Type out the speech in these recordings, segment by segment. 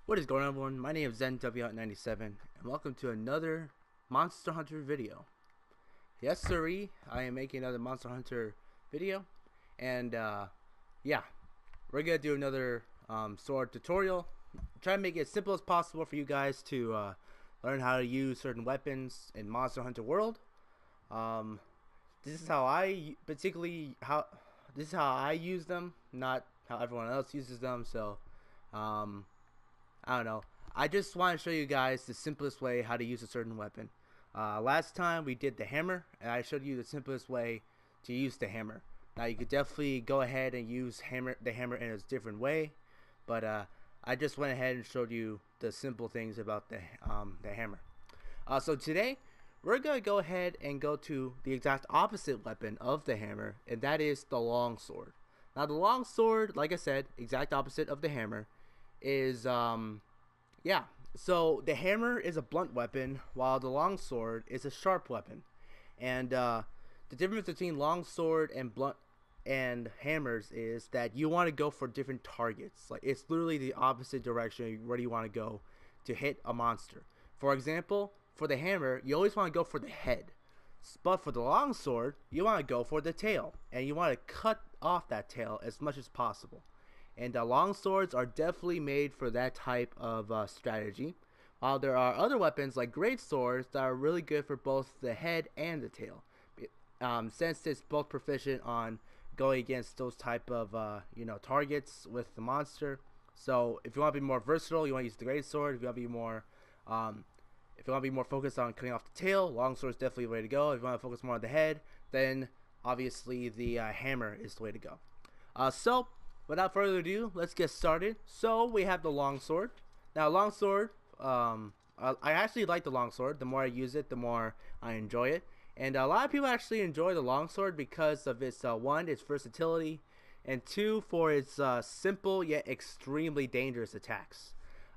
What is going on, everyone? My name is ZenW97 and welcome to another Monster Hunter video. Yes sirree, I am making another Monster Hunter video, and yeah, we're gonna do another sword tutorial. Try to make it as simple as possible for you guys to learn how to use certain weapons in Monster Hunter World. This is how I use them, not how everyone else uses them. So I don't know. I just want to show you guys the simplest way how to use a certain weapon. Last time we did the hammer, and I showed you the simplest way to use the hammer. Now you could definitely go ahead and use the hammer in a different way, but I just went ahead and showed you the simple things about the hammer. So today we're gonna go ahead and go to the exact opposite weapon of the hammer, and that is the longsword. Now the longsword, like I said, exact opposite of the hammer, is yeah, so the hammer is a blunt weapon while the longsword is a sharp weapon. And the difference between longsword and blunt and hammers is that you want to go for different targets. Like, it's literally the opposite direction where you want to go to hit a monster. For example, for the hammer, you always want to go for the head, but for the longsword, you want to go for the tail, and you want to cut off that tail as much as possible. And long swords are definitely made for that type of strategy, while there are other weapons like great swords that are really good for both the head and the tail, since it's both proficient on going against those type of targets with the monster. So if you want to be more versatile, you want to use the great sword. If you want to be more focused on cutting off the tail, long sword is definitely the way to go. If you want to focus more on the head, then obviously the hammer is the way to go. So without further ado, let's get started. So we have the longsword. Now longsword, I actually like the longsword. The more I use it, the more I enjoy it. And a lot of people actually enjoy the longsword because of its one, its versatility, and two, for its simple yet extremely dangerous attacks.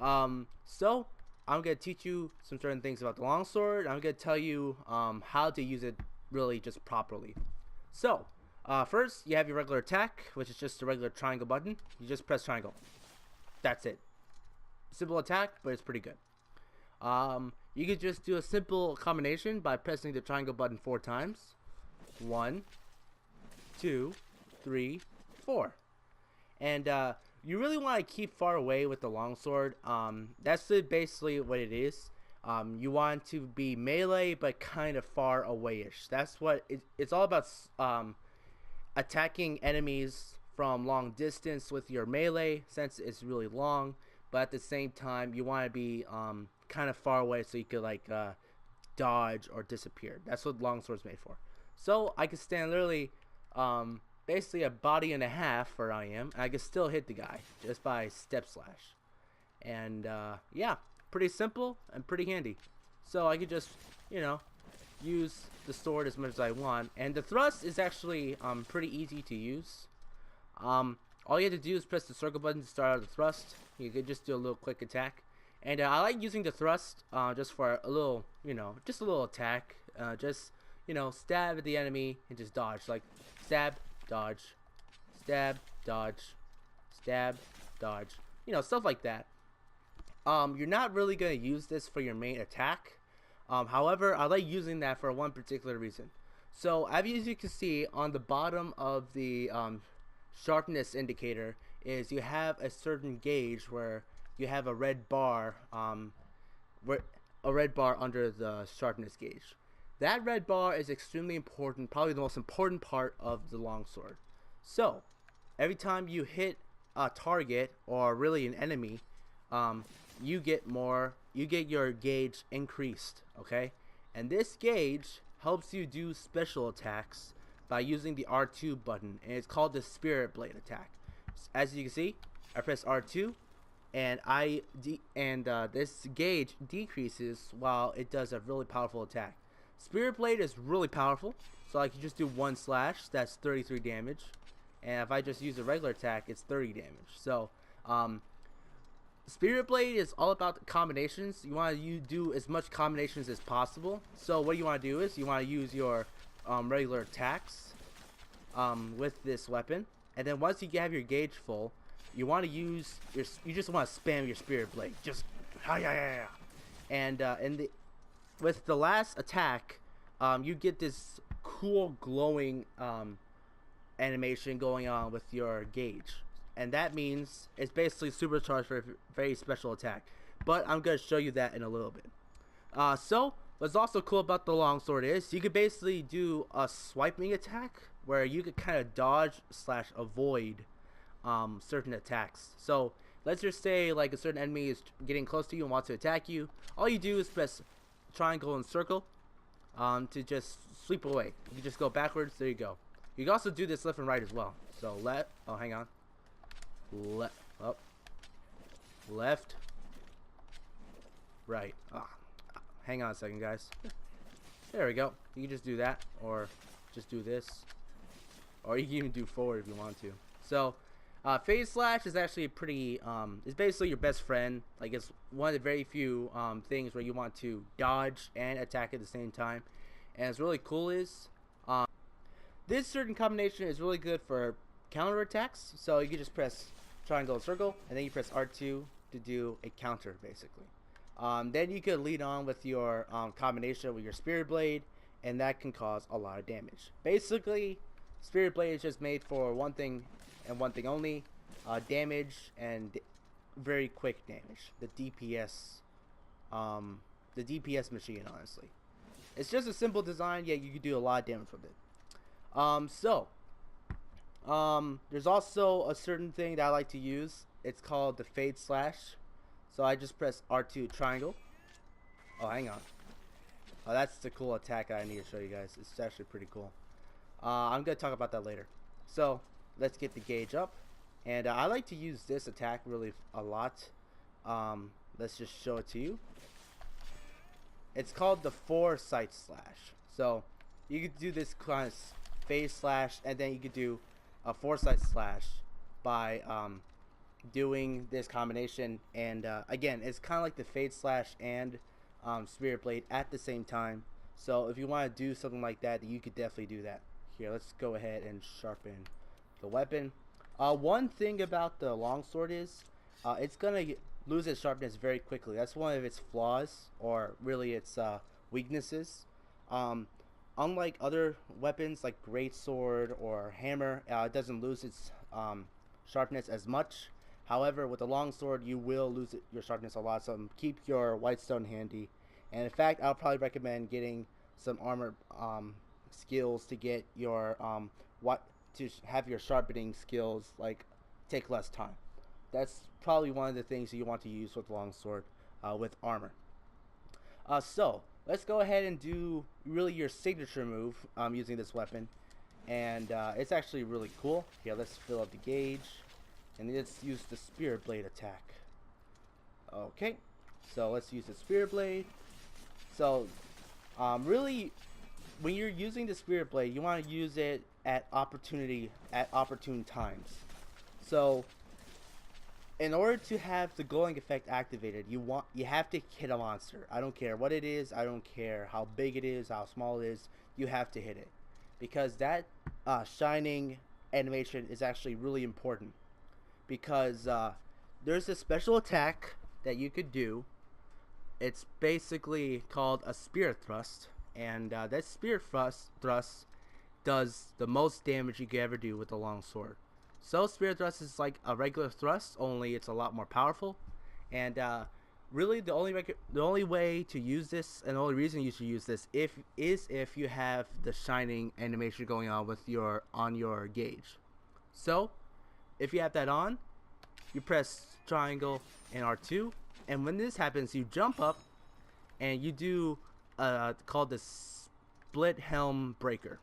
So I'm gonna teach you some certain things about the longsword. I'm gonna tell you how to use it really just properly. So first, you have your regular attack, which is just a regular triangle button. You just press triangle. That's it. Simple attack, but it's pretty good. You could just do a simple combination by pressing the triangle button 4 times. 1, 2, 3, 4. And you really want to keep far away with the longsword. That's basically what it is. You want to be melee, but kind of far away-ish. That's what it's all about. Attacking enemies from long distance with your melee, since it's really long, but at the same time you want to be kind of far away so you could dodge or disappear. That's what longsword's made for. So I can stand literally basically a body and a half where I am, and I can still hit the guy just by step slash. And yeah, pretty simple and pretty handy. So I could just use the sword as much as I want, and the thrust is actually pretty easy to use. All you have to do is press the circle button to start out the thrust. You could just do a little quick attack, and I like using the thrust just for a little, just a little attack. Just stab at the enemy and just dodge, like stab, dodge, stab, dodge, stab, dodge. Stuff like that. You're not really gonna use this for your main attack. However, I like using that for one particular reason. So as you can see on the bottom of the sharpness indicator is you have a certain gauge where you have a red bar, under the sharpness gauge. That red bar is extremely important, probably the most important part of the longsword. So every time you hit a target or really an enemy, you get your gauge increased, okay? And this gauge helps you do special attacks by using the R2 button, and it's called the Spirit Blade attack. As you can see, I press R2, and this gauge decreases while it does a really powerful attack. Spirit Blade is really powerful, so I can just do 1 slash, that's 33 damage, and if I just use a regular attack, it's 30 damage. So Spirit Blade is all about the combinations. You want to do as much combinations as possible. So what you want to do is you want to use your regular attacks with this weapon, and then once you have your gauge full, you want to use you just want to spam your spirit blade, just yeah. And with the last attack, you get this cool glowing animation going on with your gauge, and that means it's basically supercharged for a very special attack. But I'm gonna show you that in a little bit. So what's also cool about the longsword is you could basically do a swiping attack where you could kind of dodge / avoid certain attacks. So let's just say like a certain enemy is getting close to you and wants to attack you. All you do is press triangle and circle to just sweep away. You just go backwards. There you go. You can also do this left and right as well. So hang on. Left, right. Hang on a second, guys. There we go. You can just do that, or just do this, or you can even do forward if you want to. So phase slash is actually pretty it's basically your best friend. Like, it's one of the very few things where you want to dodge and attack at the same time. And what's really cool is this certain combination is really good for counter attacks. So you can just press triangle and circle, and then you press R2 to do a counter, basically. Then you could lead on with your combination with your spirit blade, and that can cause a lot of damage. Basically, spirit blade is just made for one thing and one thing only: damage, and very quick damage. The DPS machine, honestly. It's just a simple design, yet you can do a lot of damage with it. There's also a certain thing that I like to use. It's called the fade slash. So I just press R2 triangle. Oh, hang on. Oh, that's the cool attack I need to show you guys. It's actually pretty cool. I'm gonna talk about that later. So let's get the gauge up, and I like to use this attack really a lot. Let's just show it to you. It's called the foresight slash. So you could do this kind of phase slash, and then you could do a foresight slash by doing this combination. And again, it's kind of like the fade slash and spirit blade at the same time. So if you want to do something like that, you could definitely do that. Here, let's go ahead and sharpen the weapon. One thing about the longsword is it's gonna lose its sharpness very quickly. That's one of its flaws, or really its weaknesses. Unlike other weapons like greatsword or hammer, it doesn't lose its sharpness as much. However, with the longsword, you will lose your sharpness a lot. So keep your white stone handy. And in fact, I'll probably recommend getting some armor skills to get your to have your sharpening skills like take less time. That's probably one of the things that you want to use with longsword with armor. So let's go ahead and do really your signature move using this weapon, and it's actually really cool. Here, let's fill up the gauge, and let's use the spirit blade attack. Okay, so let's use the spirit blade. So really, when you're using the spirit blade, you want to use it at opportune times. So in order to have the glowing effect activated, you have to hit a monster. I don't care what it is, I don't care how big it is, how small it is, you have to hit it, because that shining animation is actually really important. Because there's a special attack that you could do. It's basically called a spirit thrust, and that spirit thrust does the most damage you could ever do with a longsword. So spirit thrust is like a regular thrust, only it's a lot more powerful. And really, the only way to use this, and the only reason you should use this, is if you have the shining animation going on with your gauge. So if you have that on, you press triangle and R2, and when this happens, you jump up and you do called the split helm breaker,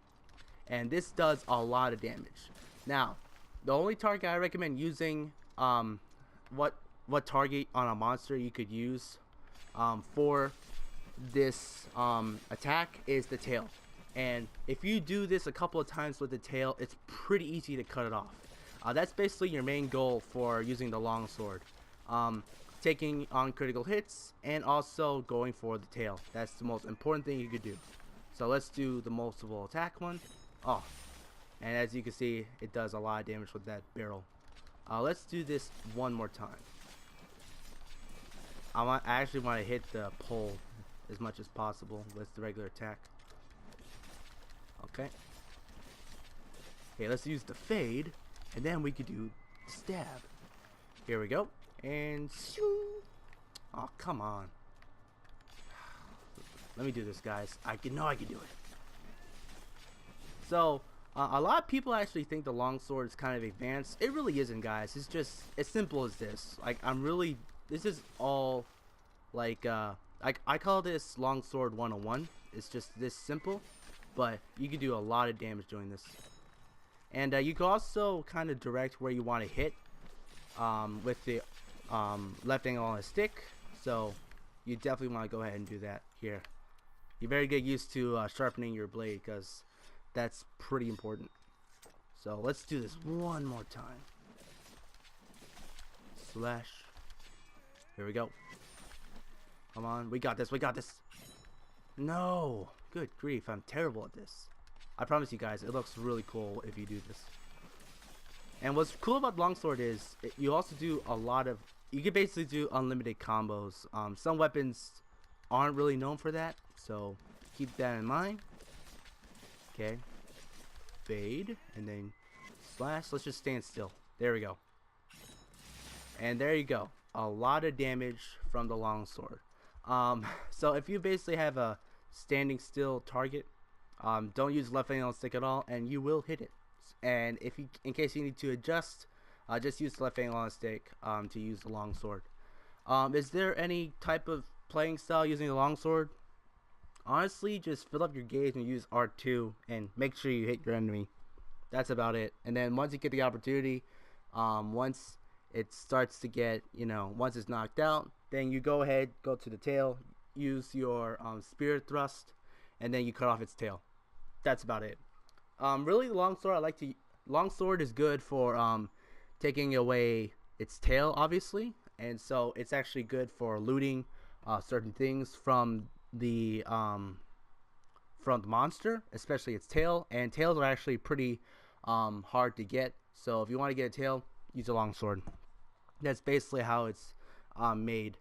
and this does a lot of damage. Now, the only target I recommend using, what target on a monster you could use for this attack is the tail. And if you do this a couple of times with the tail, it's pretty easy to cut it off. That's basically your main goal for using the longsword. Taking on critical hits and also going for the tail. That's the most important thing you could do. So let's do the multiple attack one. Oh, and as you can see, it does a lot of damage with that barrel. Let's do this one more time. I actually want to hit the pole as much as possible with the regular attack. Okay. Okay, let's use the fade, and then we could do the stab. Here we go. And oh, come on. Let me do this, guys. I know I can do it. So, a lot of people actually think the longsword is kind of advanced. It really isn't, guys. It's just as simple as this. Like, this is all, like, I call this longsword 101. It's just this simple, but you can do a lot of damage doing this. And you can also kind of direct where you want to hit with the left angle on a stick. So, you definitely want to go ahead and do that here. You better get used to sharpening your blade, because that's pretty important. So let's do this one more time. Slash. Here we go. Come on, we got this, we got this. No, good grief, I'm terrible at this. I promise you guys, it looks really cool if you do this. And what's cool about longsword is you also do a lot of, you can basically do unlimited combos. Some weapons aren't really known for that, so keep that in mind. Okay, fade, and then slash. Let's just stand still. There we go. And there you go. A lot of damage from the longsword. So if you basically have a standing still target, don't use left angle stick at all, and you will hit it. And if you, in case you need to adjust, just use the left angle on stick to use the longsword. Is there any type of playing style using the longsword? Honestly, just fill up your gauge and use R2 and make sure you hit your enemy. That's about it. And then once you get the opportunity, once it starts to get, once it's knocked out, then you go ahead, go to the tail, use your spirit thrust, and then you cut off its tail. That's about it. Really, the longsword, longsword is good for taking away its tail, obviously, and so it's actually good for looting certain things from the monster, especially its tail. And tails are actually pretty hard to get, so if you want to get a tail, use a longsword. That's basically how it's made.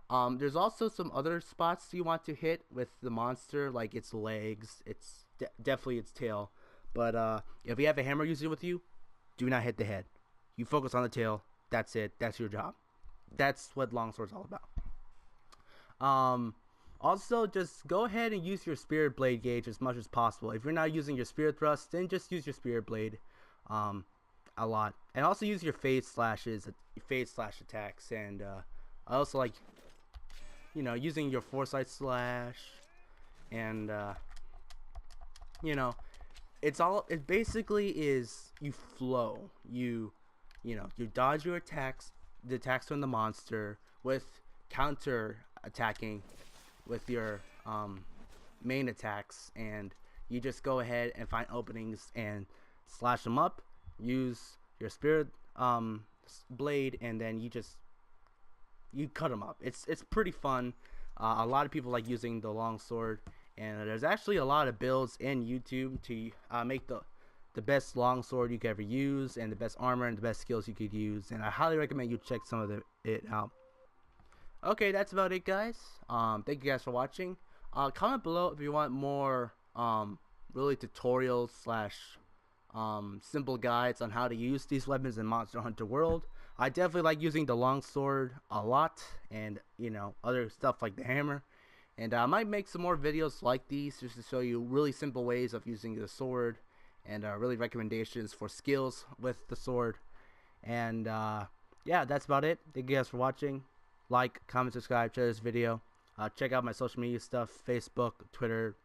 There's also some other spots you want to hit with the monster, like its legs, its definitely its tail. But if you have a hammer user with you, do not hit the head. You focus on the tail. That's it. That's your job. That's what longsword's all about. Also, just go ahead and use your spirit blade gauge as much as possible. If you're not using your spirit thrust, then just use your spirit blade a lot. And also use your fade slash attacks. And I also like, using your foresight slash. And it basically is you flow. You dodge your attacks, the attacks from the monster, with counter attacking with your main attacks, and you just go ahead and find openings and slash them up. Use your spirit blade, and then you cut them up. It's pretty fun. A lot of people like using the longsword, and there's actually a lot of builds in YouTube to make the best longsword you could ever use, and the best armor and the best skills you could use. And I highly recommend you check some of it out. Okay, that's about it, guys. Thank you guys for watching. Comment below if you want more really tutorials slash simple guides on how to use these weapons in Monster Hunter World. I definitely like using the longsword a lot, and other stuff like the hammer. And I might make some more videos like these just to show you really simple ways of using the sword, and really recommendations for skills with the sword. And yeah, that's about it. Thank you guys for watching. Like, comment, subscribe, share this video. Check out my social media stuff: Facebook, Twitter,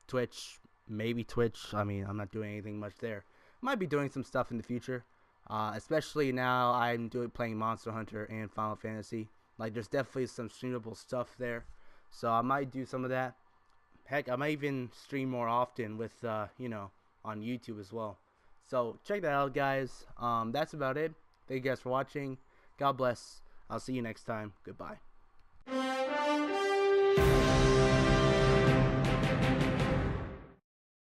Twitch, maybe Twitch. I mean, I'm not doing anything much there. Might be doing some stuff in the future, especially now I'm playing Monster Hunter and Final Fantasy. Like, there's definitely some streamable stuff there, so I might do some of that. Heck, I might even stream more often with on YouTube as well. So check that out, guys. That's about it. Thank you guys for watching. God bless. I'll see you next time. Goodbye.